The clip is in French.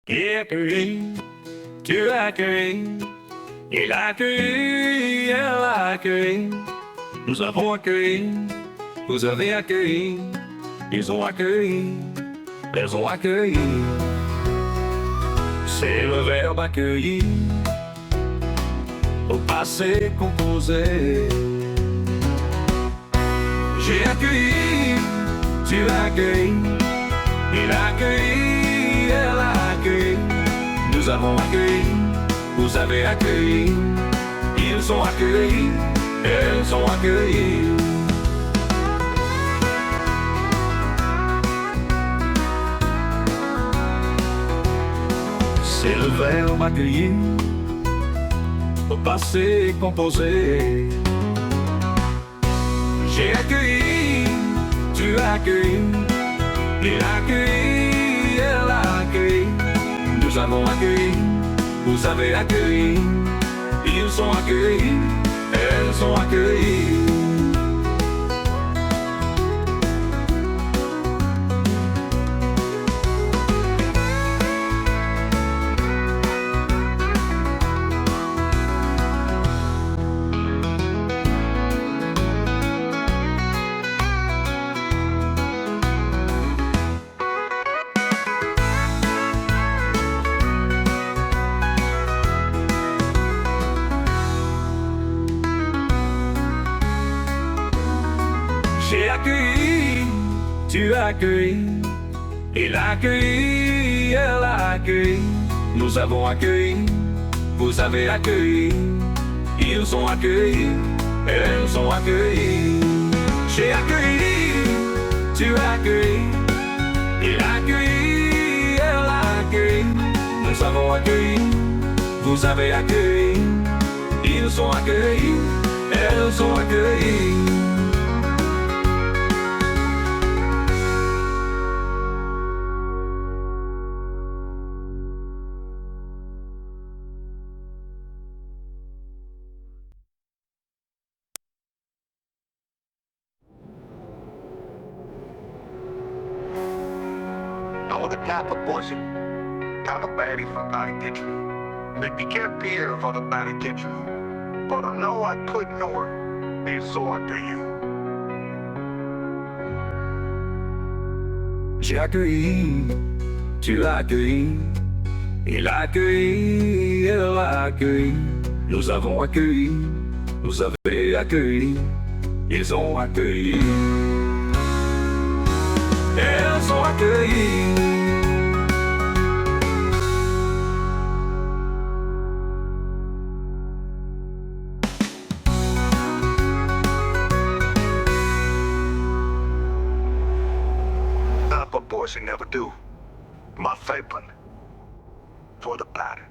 Et accueilli, tu as accueilli, il a accueilli, elle a accueilli, nous avons accueilli, vous avez accueilli, ils ont accueilli, elles ont accueilli. C'est le verbe accueillir au passé composé. J'ai accueilli, tu as accueilli, il a accueilli, elle a accueilli, nous avons accueilli, vous avez accueilli, ils ont accueilli, elles ont accueilli. C'est le verbe accueillir au passé composé. J'ai accueilli, tu as accueilli, il a accueilli, elle a accueilli, nous avons accueilli, vous avez accueilli, ils ont accueilli, elles ont accueilli. J'ai accueilli, tu as accueilli, il a accueilli, elle a accueilli, nous avons accueilli, vous avez accueilli, ils ont accueilli, elles ont accueilli. J'ai accueilli, tu as accueilli, il a accueilli, elle a accueilli, nous avons accueilli, vous avez accueilli, ils ont accueilli, elles ont accueilli. De kapenbosje kan op mij van mijn ditje. Ik bekijk hier van het mijn ditje. But I know I couldn't know her. It's so to you. J'ai accueilli, tu as accueilli, il a accueilli, elle a accueilli, nous avons accueilli, vous avez accueilli, ils ont accueilli, elles ont accueilli. Proportion never do. My favorite for the pattern.